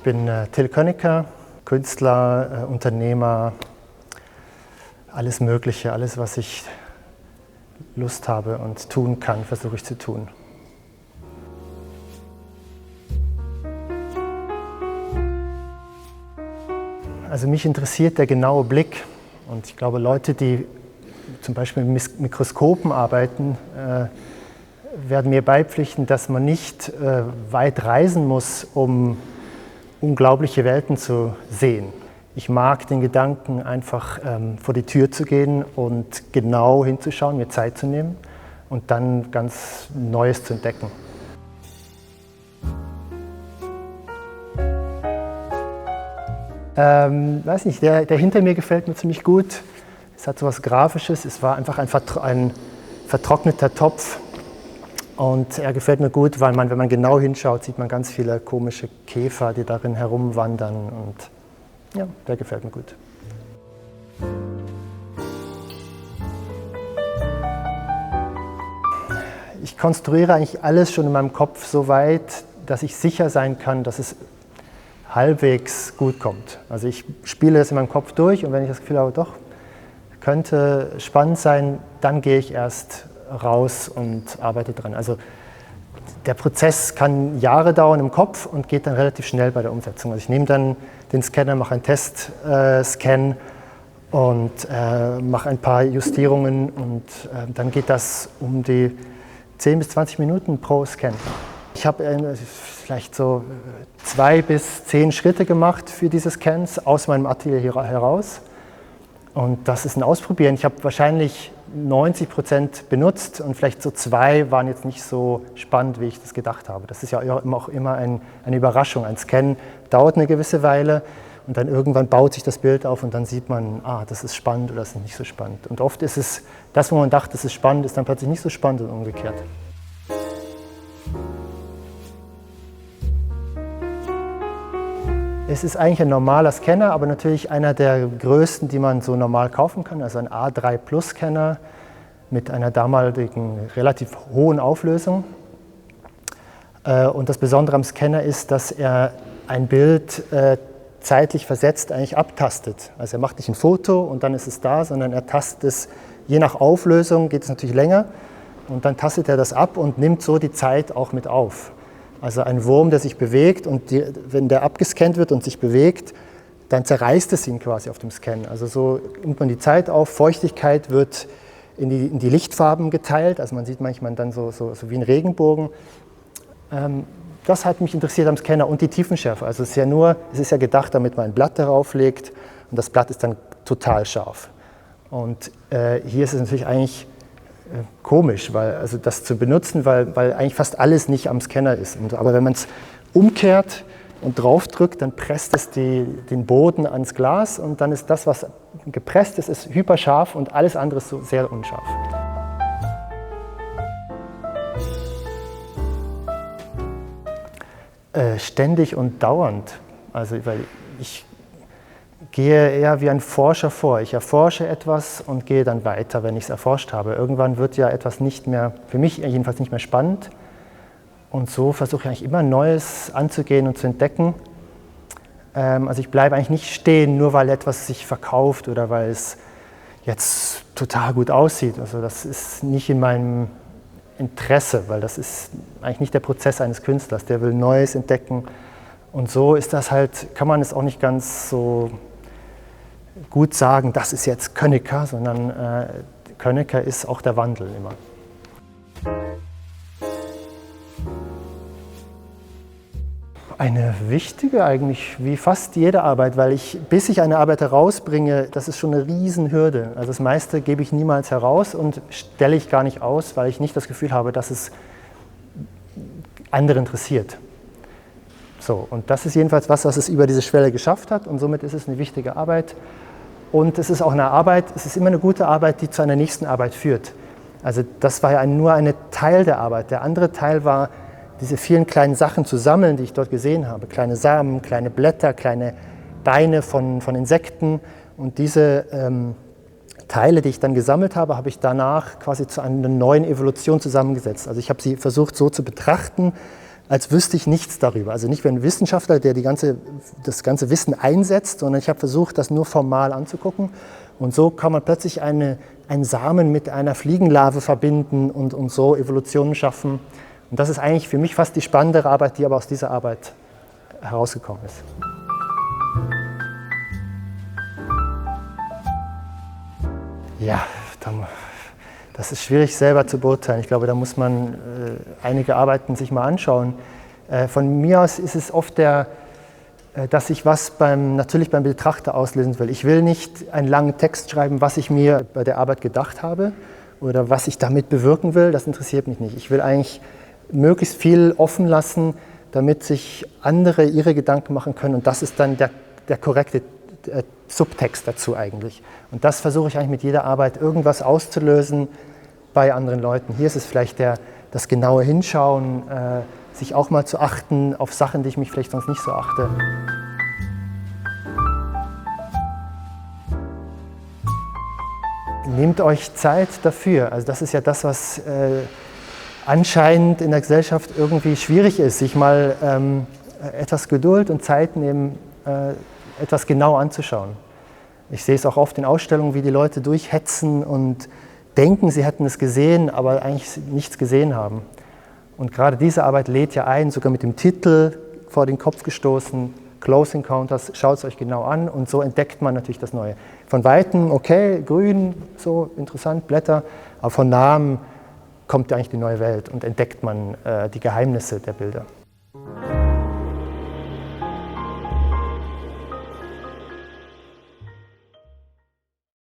bin Till Köniker, Künstler, Unternehmer, alles Mögliche, alles, was ich Lust habe und tun kann, versuche ich zu tun. Also mich interessiert der genaue Blick und ich glaube, Leute, die zum Beispiel mit Mikroskopen arbeiten, werden mir beipflichten, dass man nicht weit reisen muss, um unglaubliche Welten zu sehen. Ich mag den Gedanken, einfach vor die Tür zu gehen und genau hinzuschauen, mir Zeit zu nehmen und dann ganz Neues zu entdecken. Weiß nicht, der hinter mir gefällt mir ziemlich gut. Es hat so was Grafisches, es war einfach ein vertrockneter Topf. Und er gefällt mir gut, weil wenn man genau hinschaut, sieht man ganz viele komische Käfer, die darin herumwandern. Und ja, der gefällt mir gut. Ich konstruiere eigentlich alles schon in meinem Kopf so weit, dass ich sicher sein kann, dass es halbwegs gut kommt. Also ich spiele das in meinem Kopf durch und wenn ich das Gefühl habe, doch, könnte spannend sein, dann gehe ich erst raus und arbeite dran. Also der Prozess kann Jahre dauern im Kopf und geht dann relativ schnell bei der Umsetzung. Also ich nehme dann den Scanner, mache einen Testscan und mache ein paar Justierungen und dann geht das um die 10 bis 20 Minuten pro Scan. Ich habe vielleicht so 2 bis 10 Schritte gemacht für diese Scans aus meinem Atelier heraus. Und das ist ein Ausprobieren. Ich habe wahrscheinlich 90% benutzt und vielleicht so 2 waren jetzt nicht so spannend, wie ich das gedacht habe. Das ist ja auch immer eine Überraschung. Ein Scan dauert eine gewisse Weile und dann irgendwann baut sich das Bild auf und dann sieht man, das ist spannend oder das ist nicht so spannend. Und oft ist es, das, wo man dachte, das ist spannend, ist dann plötzlich nicht so spannend und umgekehrt. Es ist eigentlich ein normaler Scanner, aber natürlich einer der größten, die man so normal kaufen kann. Also ein A3 Plus Scanner mit einer damaligen relativ hohen Auflösung. Und das Besondere am Scanner ist, dass er ein Bild zeitlich versetzt eigentlich abtastet. Also er macht nicht ein Foto und dann ist es da, sondern er tastet es, je nach Auflösung geht es natürlich länger. Und dann tastet er das ab und nimmt so die Zeit auch mit auf. Also ein Wurm, der sich bewegt und wenn der abgescannt wird und sich bewegt, dann zerreißt es ihn quasi auf dem Scan. Also so nimmt man die Zeit auf, Feuchtigkeit wird in die Lichtfarben geteilt, also man sieht manchmal dann so wie ein Regenbogen. Das hat mich interessiert am Scanner und die Tiefenschärfe. Also es ist ja gedacht, damit man ein Blatt darauf legt und das Blatt ist dann total scharf. Und hier ist es natürlich eigentlich komisch, also das zu benutzen, weil eigentlich fast alles nicht am Scanner ist. Aber wenn man es umkehrt und draufdrückt, dann presst es den Boden ans Glas und dann ist das, was gepresst ist hyperscharf und alles andere ist so sehr unscharf. Ständig und dauernd. Also, weil ich gehe eher wie ein Forscher vor. Ich erforsche etwas und gehe dann weiter, wenn ich es erforscht habe. Irgendwann wird ja etwas nicht mehr, für mich jedenfalls nicht mehr spannend. Und so versuche ich eigentlich immer Neues anzugehen und zu entdecken. Also ich bleibe eigentlich nicht stehen, nur weil etwas sich verkauft oder weil es jetzt total gut aussieht. Also das ist nicht in meinem Interesse, weil das ist eigentlich nicht der Prozess eines Künstlers. Der will Neues entdecken. Und so ist das halt, kann man es auch nicht ganz so gut sagen, das ist jetzt Köniker, sondern Köniker ist auch der Wandel immer. Eine wichtige eigentlich, wie fast jede Arbeit, weil bis ich eine Arbeit herausbringe, das ist schon eine Riesenhürde. Also das meiste gebe ich niemals heraus und stelle ich gar nicht aus, weil ich nicht das Gefühl habe, dass es andere interessiert. So, und das ist jedenfalls was es über diese Schwelle geschafft hat und somit ist es eine wichtige Arbeit. Und es ist auch eine Arbeit, es ist immer eine gute Arbeit, die zu einer nächsten Arbeit führt. Also das war ja nur ein Teil der Arbeit. Der andere Teil war, diese vielen kleinen Sachen zu sammeln, die ich dort gesehen habe. Kleine Samen, kleine Blätter, kleine Beine von Insekten. Und diese Teile, die ich dann gesammelt habe, habe ich danach quasi zu einer neuen Evolution zusammengesetzt. Also ich habe sie versucht so zu betrachten, als wüsste ich nichts darüber. Also nicht wie ein Wissenschaftler, der das ganze Wissen einsetzt, sondern ich habe versucht, das nur formal anzugucken. Und so kann man plötzlich einen Samen mit einer Fliegenlarve verbinden und so Evolutionen schaffen. Und das ist eigentlich für mich fast die spannendere Arbeit, die aber aus dieser Arbeit herausgekommen ist. Ja, das ist schwierig selber zu beurteilen. Ich glaube, da muss man einige Arbeiten sich mal anschauen. Von mir aus ist es oft dass ich was natürlich beim Betrachter auslösen will. Ich will nicht einen langen Text schreiben, was ich mir bei der Arbeit gedacht habe oder was ich damit bewirken will. Das interessiert mich nicht. Ich will eigentlich möglichst viel offen lassen, damit sich andere ihre Gedanken machen können. Und das ist dann der korrekte Subtext dazu eigentlich. Und das versuche ich eigentlich mit jeder Arbeit irgendwas auszulösen bei anderen Leuten. Hier ist es vielleicht das genaue Hinschauen, sich auch mal zu achten auf Sachen, die ich mich vielleicht sonst nicht so achte. Nehmt euch Zeit dafür. Also das ist ja das, was anscheinend in der Gesellschaft irgendwie schwierig ist, sich mal etwas Geduld und Zeit nehmen, etwas genau anzuschauen. Ich sehe es auch oft in Ausstellungen, wie die Leute durchhetzen und denken, sie hätten es gesehen, aber eigentlich nichts gesehen haben. Und gerade diese Arbeit lädt ja ein, sogar mit dem Titel vor den Kopf gestoßen, Close Encounters, schaut es euch genau an und so entdeckt man natürlich das Neue. Von Weitem, okay, grün, so interessant, Blätter, aber von Nahem kommt ja eigentlich die neue Welt und entdeckt man die Geheimnisse der Bilder.